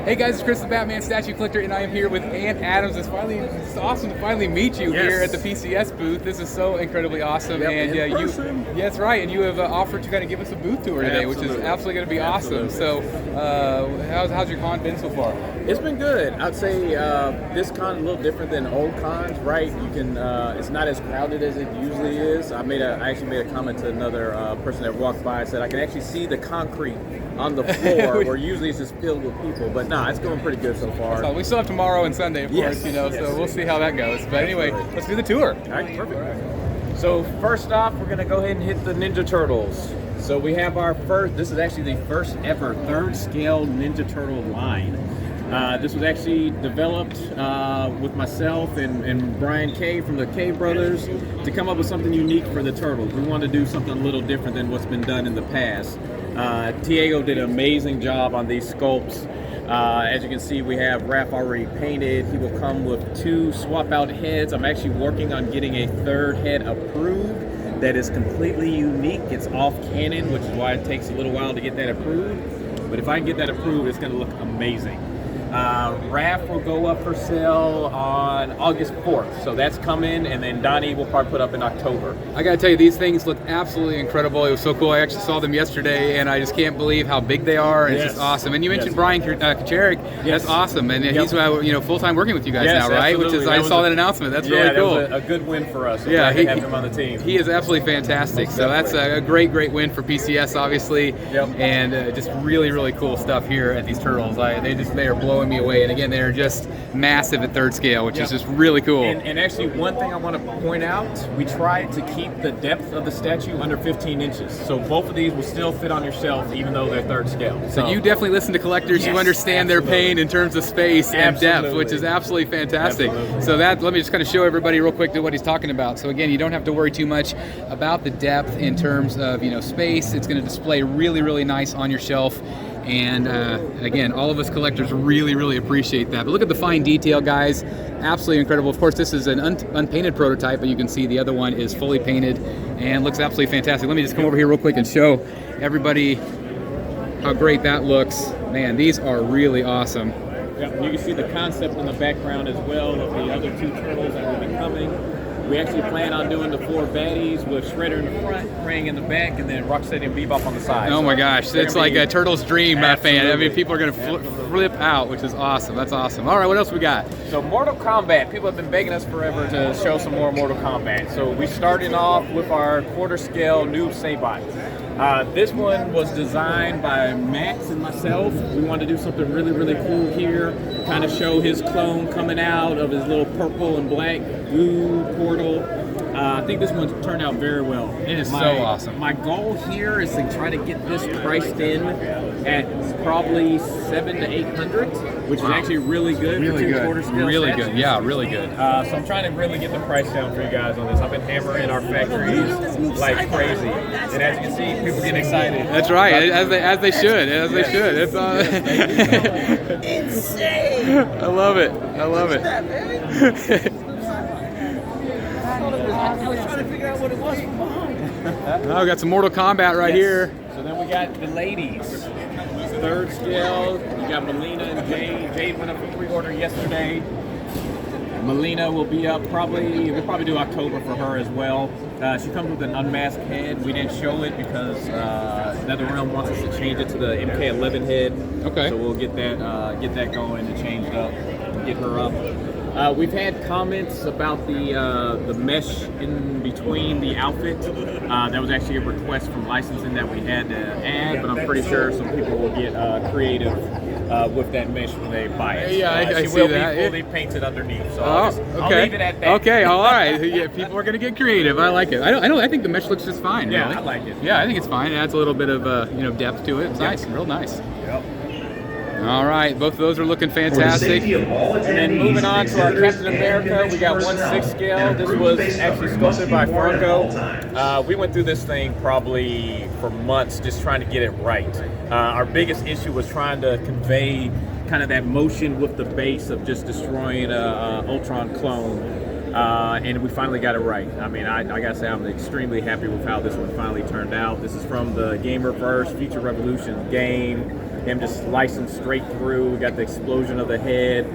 Hey guys, it's Chris the Batman Statue Collector, and I am here with Ant Adams. It's awesome to finally meet you here at the PCS booth. This is so incredibly awesome, and that's right. And you have offered to kind of give us a booth tour today, which is absolutely going to be awesome. So, how's your con been so far? It's been good. I'd say this con is a little different than old cons, right? You can, it's not as crowded as it usually is. I actually made a comment to another person that walked by. I said I can actually see the concrete on the floor, where usually it's just filled with people. But nah, it's going pretty good so far. So we still have tomorrow and Sunday, of course, so we'll see how that goes. But anyway, let's do the tour. All right, perfect. All right. So first off, we're gonna go ahead and hit the Ninja Turtles. So we have our first. This is actually the first ever third scale Ninja Turtle line. This was actually developed with myself and Brian K from the K Brothers to come up with something unique for the Turtles. We wanted to do something a little different than what's been done in the past. Diego did an amazing job on these sculpts. As you can see, we have Raph already painted. He will come with 2 swap out heads. I'm actually working on getting a 3rd head approved that is completely unique. It's off canon, which is why it takes a little while to get that approved. But if I can get that approved, it's going to look amazing. Raph will go up for sale on August 4th, so that's coming, and then Donnie will probably put up in October. I gotta tell you, these things look absolutely incredible. It was so cool. I actually saw them yesterday, and I just can't believe how big they are. And it's just awesome. And you mentioned Brian Kacharik. That's awesome, and he's full-time working with you guys now, right? Absolutely. Which is I saw that announcement. That's really cool. That was a good win for us. He have him on the team. He is absolutely fantastic. So that's a great win for PCS, obviously, and just really cool stuff here at these Turtles. They are blowing me away. And again, they're just massive at 3rd scale, which is just really cool. And actually, one thing I want to point out, we tried to keep the depth of the statue under 15 inches. So both of these will still fit on your shelf, even though they're 3rd scale. So you definitely listen to collectors. You understand their pain in terms of space and depth, which is absolutely fantastic. So let me just kind of show everybody real quick what he's talking about. So again, you don't have to worry too much about the depth in terms of space. It's going to display really nice on your shelf. And again, all of us collectors really appreciate that. But look at the fine detail, guys. Absolutely incredible. Of course, this is an unpainted prototype, but you can see the other one is fully painted and looks absolutely fantastic. Let me just come over here real quick and show everybody how great that looks. Man, these are really awesome. Yeah, you can see the concept in the background as well of the other 2 turtles that will be coming. We actually plan on doing the 4 baddies with Shredder in the front, Krang in the back, and then Rocksteady and Bebop on the side. Oh my gosh, it's like a Turtles dream fan. I mean, people are going to flip out, which is awesome. That's awesome. All right, what else we got? So Mortal Kombat. People have been begging us forever to show some more Mortal Kombat. So we started off with our quarter scale Noob Saibot. This one was designed by Max and myself. We wanted to do something really cool here, kind of show his clone coming out of his little purple and black goo portal. I think this one turned out very well. It is so awesome. My goal here is to try to get this priced in at probably $700 to $800, which is actually really good for 2 quarter scale. Really good, yeah, really good. So I'm trying to really get the price down for you guys on this. I've been hammering our factories like crazy, and as you can see, people get excited. That's right, as they should. It's insane. I love it. I was trying to figure out what it was from behind. Oh, we got some Mortal Kombat right here. So then we got the ladies. 3rd scale. You got Melina and Jade. Jade went up for pre-order yesterday. Melina will be up we'll probably do October for her as well. She comes with an unmasked head. We didn't show it because NetherRealm wants us to change it to the MK11 head. Okay. So we'll get that going and changed up and get her up. We've had comments about the mesh in between the outfit. That was actually a request from licensing that we had to add, but I'm pretty sure some people will get creative with that mesh when they buy it. Yeah, I see that. She will be fully painted underneath, so I'll leave it at that. Okay, all right. Yeah, people are gonna get creative. I like it. I think the mesh looks just fine. Yeah, really. I like it. Yeah, I think it's fine. It adds a little bit of depth to it. It's nice, real nice. Yep. All right, both of those are looking fantastic. And then moving on to our Captain America, we got 1/6 scale. This was actually sculpted by Franco. We went through this thing probably for months just trying to get it right. Our biggest issue was trying to convey kind of that motion with the base of just destroying a Ultron clone. And we finally got it right. I mean, I gotta say I'm extremely happy with how this one finally turned out. This is from the Gamerverse Future Revolution game. him just slicing straight through. We got the explosion of the head.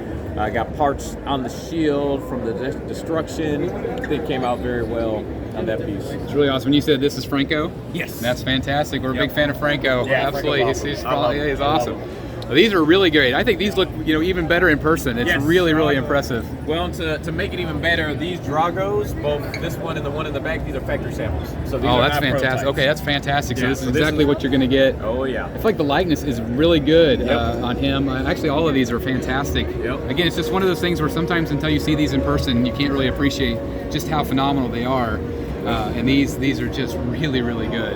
Got parts on the shield from the destruction. I think it came out very well on that piece. It's really awesome. When you said this is Franco? Yes. That's fantastic. We're a big fan of Franco. Yeah, absolutely. Franco's awesome. He's awesome. These are really great. I think these look, even better in person. It's really, really impressive. Well, to make it even better, these Dragos, both this one and the one in the back, these are factory samples. So these are that's not fantastic. prototypes. Okay, that's fantastic. So Yeah, this is so this exactly what you're going to get. Oh yeah. I feel like the likeness is really good on him. Actually, all of these are fantastic. Yep. Again, it's just one of those things where sometimes until you see these in person, you can't really appreciate just how phenomenal they are. And these are just really, really good.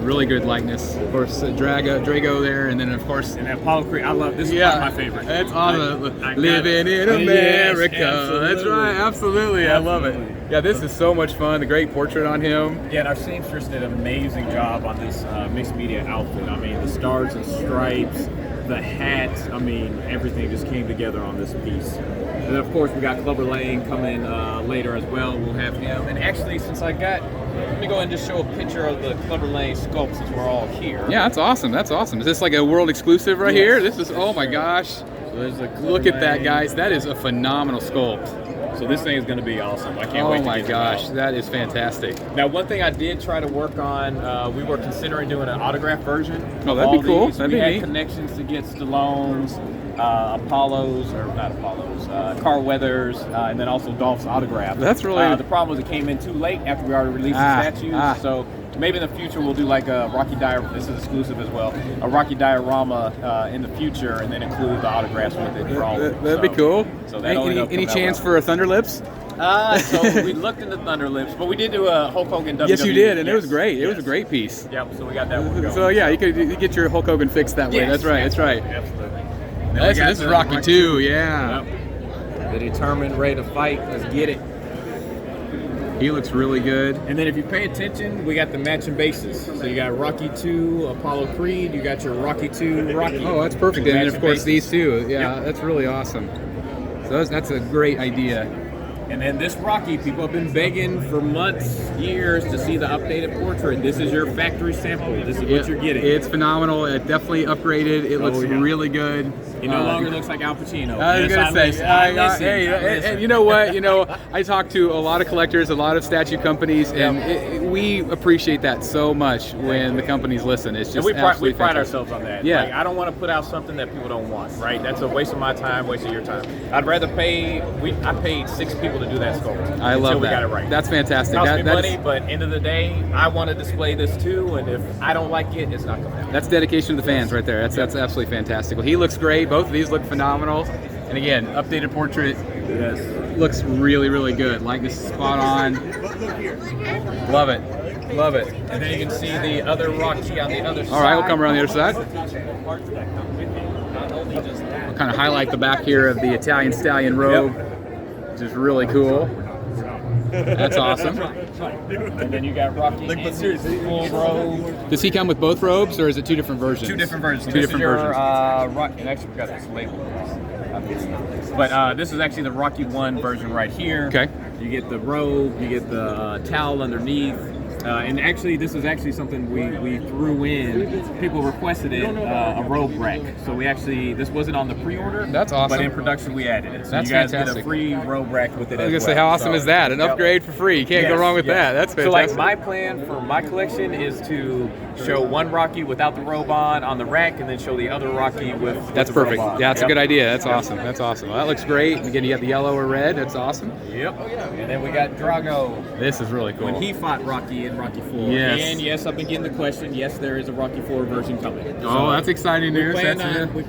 Really good likeness. Of course, Drago there, and then of course, And Apollo Creed, I love this. Is one of my favorite. That's awesome. Living in America. That's right. Absolutely. I love it. Yeah, this is so much fun. The great portrait on him. Yeah, and our seamstress did an amazing job on this mixed media outfit. I mean, the stars and stripes, the hat. I mean, everything just came together on this piece. And then, of course, we got Clubber Lane coming later as well. We'll have him. And actually, let me go ahead and just show a picture of the Clubber Lane sculpt since we're all here. Yeah, that's awesome. That's awesome. Is this like a world exclusive right here? This is, oh my gosh. So there's a Clubber Look at that, Lane. guys. That is a phenomenal sculpt. So this thing is going to be awesome. I can't wait to Oh my get it gosh, out. that is fantastic. Now, one thing I did try to work on, we were considering doing an autograph version. Oh, of that'd be all cool. these. That'd we be had neat. connections to get Stallone's, Apollo's, or not Apollo's, Carl Weathers, and then also Dolph's autograph. That's really- the problem was it came in too late after we already released the statues. So maybe in the future we'll do like a Rocky Diorama. This is exclusive as well. A Rocky Diorama in the future, and then include the autographs with it for all of them. That'd be cool. So that'll end up Any coming out chance well. for a Thunder Lips? So we looked into Thunder Lips, but we did do a Hulk Hogan WWE. Yes, you did, and it was Yes, great. It yes. was a great piece. Yep, so we got that one going. So yeah, you could get your Hulk Hogan fixed that way. Yes, That's right. That's right. Absolutely. This is Rocky 2. Yeah. Yep. The determined, ready to fight. Let's get it. He looks really good. And then if you pay attention, we got the matching bases. So you got Rocky 2, Apollo Creed. You got your Rocky 2, Rocky. Oh, that's perfect. Two And then, of matching course, bases. these two. Yeah, Yep. that's really awesome. So that's a great idea. And then this Rocky, people have been begging for months, years to see the updated portrait. This is your factory sample. This is what you're getting. It's phenomenal. It definitely upgraded. It looks yeah. really good. He no longer looks like Al Pacino. I was Yes, gonna say, listen. and you know what? I talk to a lot of collectors, a lot of statue companies, and we appreciate that so much when the companies listen. It's just And we absolutely pride fantastic. ourselves on that. Yeah. Like, I don't want to put out something that people don't want, right? That's a waste of my time, waste of your time. I'd rather pay. I paid 6 people to do that sculpt. I love until we that. got it right. That's fantastic. Cost me That's- money, but end of the day, I want to display this too. And if I don't like it, it's not coming out. That's dedication to the fans right there. That's absolutely fantastic. Well, he looks great. Both of these look phenomenal. And again, updated portrait Yes. looks really, really good. Likeness is spot on. Love it. Love it. And then you can see the other Rocky on the other side. All right, we'll come around the other side. We'll kind of highlight the back here of the Italian Stallion robe, which is really cool. That's awesome. And then you got Rocky in his full robe. Does he come with both robes, or is it two different versions? Two different versions. Two different versions. And actually, we got this label. But this is actually the Rocky 1 version right here. Okay. You get the robe, you get the towel underneath. And actually, this is actually something we threw in. People requested it, a robe rack. So this wasn't on the pre-order. That's awesome. But in production, we added it. So That's you guys fantastic. get a free robe rack with it I was as gonna say, how awesome So, is that? An yep. upgrade for free. You can't go Yes, wrong with yes. that. That's So like fantastic. my plan for my collection is to show one Rocky without the robe on the rack, and then show the other Rocky with That's the robe perfect. on. Yeah, that's a Yep. good idea. That's awesome. That's awesome. Well, that looks great. And again, you got the yellow or red. That's awesome. Yep. And then we got Drago This is really cool. when he fought Rocky in Rocky 4. Yes. And yes, I've been getting the question. Yes, there is a Rocky 4 version coming. Oh, that's exciting We news.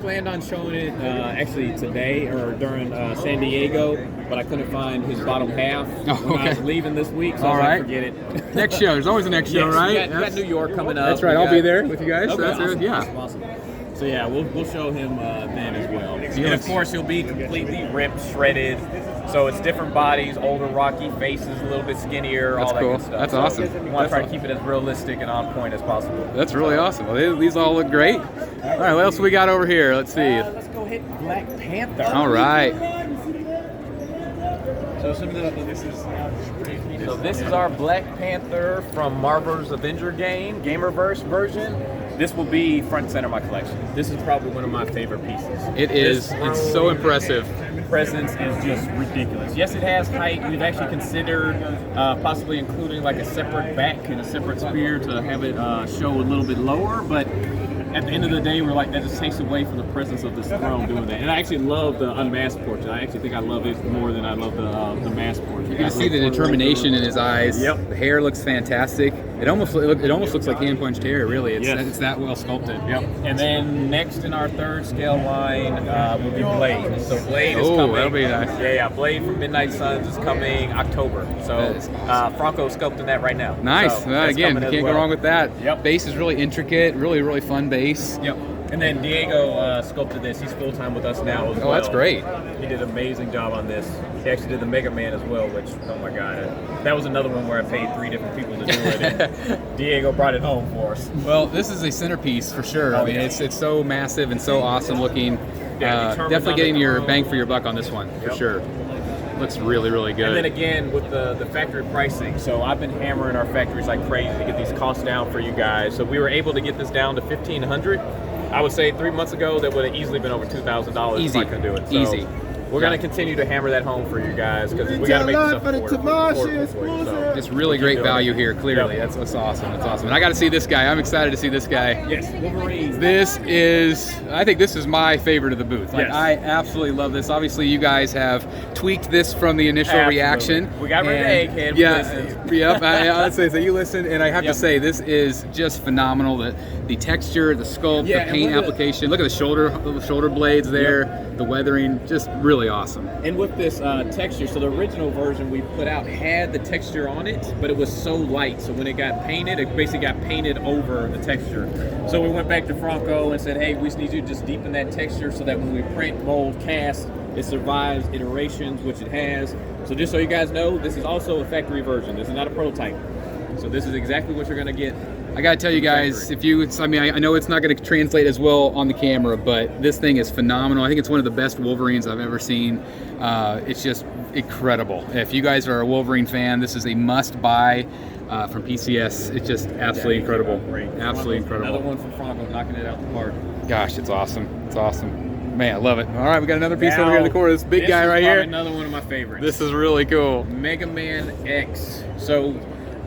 planned on showing it actually today or during San Diego, but I couldn't find his bottom half when I was leaving this week, so All I was right. like, forget it. Next show. There's always a next show, Yes, right? we got New York coming up. That's right. We I'll be got- there with you guys. Okay, That's awesome. it. Yeah. Awesome. So yeah, we'll show him then as well. And looks- of course, he'll be completely ripped, shredded. So it's different bodies, older Rocky faces, a little bit skinnier, That's all that cool. good stuff. That's So awesome. We want to try to keep it as realistic and on point as possible. That's really awesome. Well, these all look great. All right, what else we got over here? Let's see. Let's go hit Black Panther. All right. So this is our Black Panther from Marvel's Avenger game, Gamerverse version. this will be front and center of my collection. This is probably one of my favorite pieces. It is. It's so impressive. Presence is just ridiculous. Yes, it has height. We've actually considered possibly including like a separate back and a separate spear to have it show a little bit lower, but at the end of the day, we're like, that just takes away from the presence of this throne doing that. And I actually love the unmasked portrait. I actually think I love it more than I love the masked portrait. You can see the determination in his eyes. Yep. The hair looks fantastic. It almost looks like hand punched hair. Really, it's that well sculpted. Yep. And then next in our third scale line will be Blade. So Blade is coming. That'll be nice. Yeah. Blade from Midnight Suns is coming October. So awesome. Franco's sculpting that right now. Nice. So Again, you can't go wrong with that. Yep. Base is really intricate. Really fun base. Yep. And then Diego sculpted this. He's full time with us now as well. Oh, that's great. He did an amazing job on this. He actually did the Mega Man as well, which, oh my God. That was another one where I paid 3 different people to do it. And Diego brought it home for us. Well, this is a centerpiece for sure. I mean, it's so massive and so awesome looking. Definitely getting your bang for your buck on this one, for sure. Looks really good. And then again, with the factory pricing, so I've been hammering our factories like crazy to get these costs down for you guys. So we were able to get this down to $1,500. I would say 3 months ago, that would have easily been over $2,000 if I could do it. So Easy. We're going to continue to hammer that home for you guys because we got to make this affordable for you. So it's really great value here, clearly. That's awesome. That's awesome. And I got to see this guy. I'm excited to see this guy. Yes, Wolverine. I think this is my favorite of the booth. Like, yes. I absolutely love this. Obviously, you guys have tweaked this from the initial reaction. We got rid of Egghead. Yep. I'd say so. You listened, and I have to say, this is just phenomenal. The texture, the sculpt, the paint application. Look at the shoulder blades there. The weathering, just really awesome. And with this texture, so the original version we put out had the texture on it, but it was so light. So when it got painted, it basically got painted over the texture. So we went back to Franco and said, hey, we just need you to just deepen that texture so that when we print, mold, cast, it survives iterations, which it has. So just so you guys know, this is also a factory version. This is not a prototype. So this is exactly what you're gonna get. I gotta tell you guys, I know it's not gonna translate as well on the camera, but this thing is phenomenal. I think it's one of the best Wolverines I've ever seen. It's just incredible. If you guys are a Wolverine fan, this is a must-buy from PCS. It's just absolutely incredible. Great. Absolutely incredible. Another one from Franco, knocking it out the park. Gosh, it's awesome. It's awesome. Man, I love it. All right, we got another piece over here in the corner. This big guy right here. Another one of my favorites. This is really cool. Mega Man X. So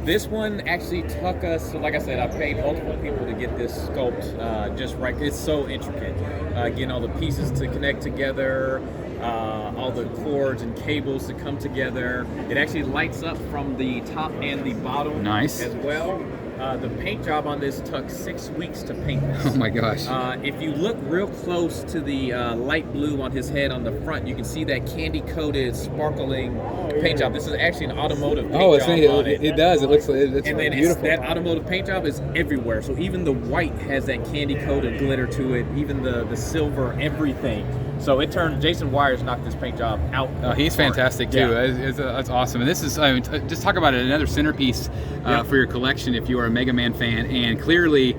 this one actually took us, like I said, I paid multiple people to get this sculpt just right. It's so intricate. Getting all the pieces to connect together, all the cords and cables to come together. It actually lights up from the top and the bottom as well. The paint job on this took 6 weeks to paint this. Oh my gosh. If you look real close to the light blue on his head on the front, you can see that candy-coated, sparkling paint job. This is actually an automotive paint job on it. It does. It looks it's and then beautiful. That automotive paint job is everywhere. So even the white has that candy-coated glitter to it, even the silver, everything. So it turned, Jason Wires knocked this paint job out. He's fantastic too. That's awesome. And this is, just talk about it, another centerpiece for your collection if you are a Mega Man fan. And clearly,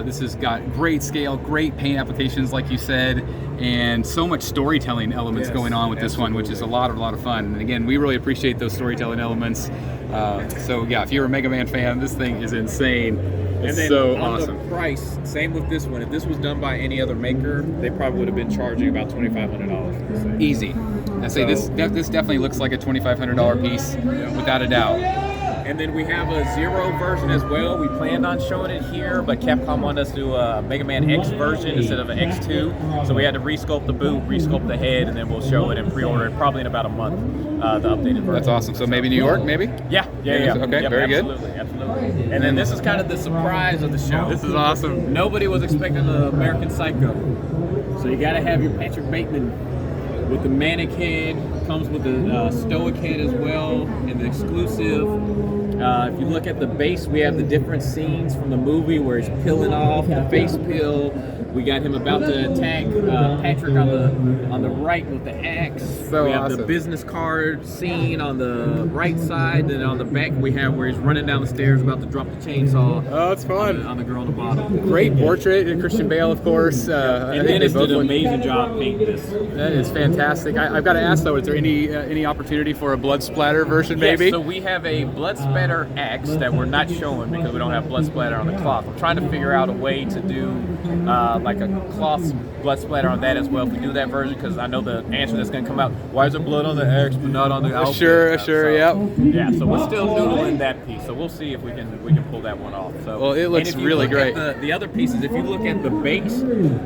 this has got great scale, great paint applications, like you said, and so much storytelling elements going on with this one, which is a lot of fun. And again, we really appreciate those storytelling elements. So yeah, if you're a Mega Man fan, this thing is insane. It's so awesome. On the price, same with this one. If this was done by any other maker, they probably would have been charging about $2,500 for this thing. Easy. I say this definitely looks like a $2,500 piece, without a doubt. And then we have a Zero version as well. We planned on showing it here, but Capcom wanted us to do a Mega Man X version instead of an X2. So we had to resculpt the boot, resculpt the head, and then we'll show it and pre-order it probably in about a month, the updated version. That's awesome. So maybe New York, maybe? Yeah. Okay, yep, very absolutely, good. Absolutely. And then this is kind of the surprise of the show. This is awesome. Nobody was expecting the American Psycho. So you got to have your Patrick Bateman with the Manic head, comes with the Stoic head as well, and the exclusive. If you look at the base, we have the different scenes from the movie where he's peeling off the face peel. We got him about to attack Patrick on the right with the axe. So we have awesome. the business card scene on the right side, and on the back we have where he's running down the stairs about to drop the chainsaw. Oh, it's fun. On the girl on the bottom. Great portrait, and Christian Bale, of course. And Dennis did an amazing job painting this. That is fantastic. I've got to ask though, is there any opportunity for a blood splatter version, maybe? Yes, so we have a blood splatter axe that we're not showing because we don't have blood splatter on the cloth. I'm trying to figure out a way to do like a cloth blood splatter on that as well. If we do that version, because I know the answer that's going to come out, why is there blood on the axe but not on the outfit? Sure, yep. Yeah, so we're still noodling that piece. So we'll see if we can pull that one off. So, well, it looks really great. The other pieces, if you look at the base,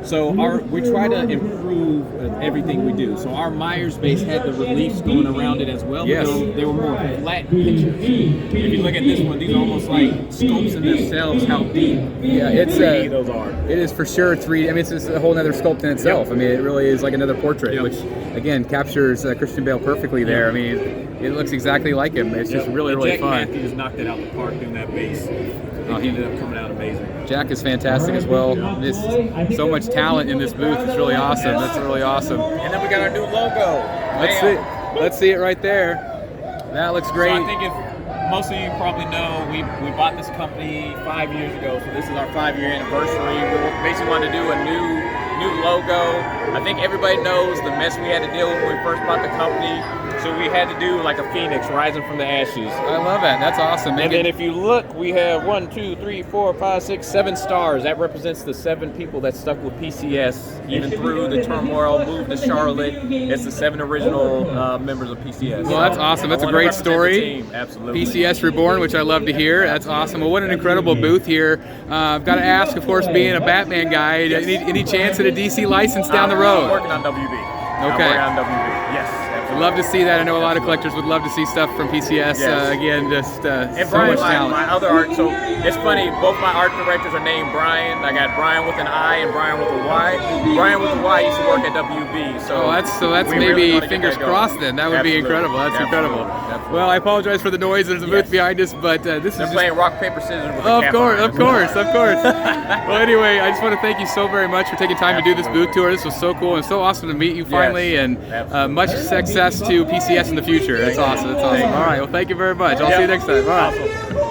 so we try to improve everything we do. So our Myers base had the reliefs going around it as well. Yes. They were more flat pictures. If you look at this one, these are almost like scopes in themselves. How deep? Yeah, it's 3D those are. It is for sure 3D. I mean, it's just a whole other sculpt in itself. I mean, it really is like another portrait, which again captures Christian Bale perfectly there. I mean, it looks exactly like him. It's just really Jack fun. Matthews knocked it out the park doing that base. He ended up coming out amazing. Jack is fantastic as well. There's so much talent in this booth. It's really awesome. That's really awesome. And then we got our new logo. Let's see it right there. That looks great. So I think if most of you probably know, we bought this company 5 years ago. So this is our 5-year anniversary. We basically wanted to do a new logo. I think everybody knows the mess we had to deal with when we first bought the company. So we had to do like a phoenix rising from the ashes. I love that. That's awesome. And then if you look, we have 1, 2, 3, 4, 5, 6, 7 stars. That represents the 7 people that stuck with PCS even through the turmoil, moved to Charlotte. It's the 7 original members of PCS. Well, that's awesome. That's a great story. Absolutely. PCS Reborn, which I love to hear. That's awesome. Well, what an incredible booth here. I've got to ask, of course, being a Batman guy, any chance at a DC license down the road? I'm working on WB. Okay. I'm working on WB. Yes. I'd love to see that. I know a lot of collectors would love to see stuff from PCS. Again, just and so Brian, much talent. my other art. So it's funny. Both my art directors are named Brian. I got Brian with an I and Brian with a Y. Brian with a Y used to work at WB. So that's maybe really fingers crossed. Then that would be incredible. That's incredible. Well, I apologize for the noise. There's a booth behind us, but this They're is playing rock paper scissors. With of course. Well, anyway, I just want to thank you so very much for taking time to do this booth tour. This was so cool and so awesome to meet you finally, and much success to PCS in the future. That's awesome. All right. Well, thank you very much. I'll see you next time. Bye.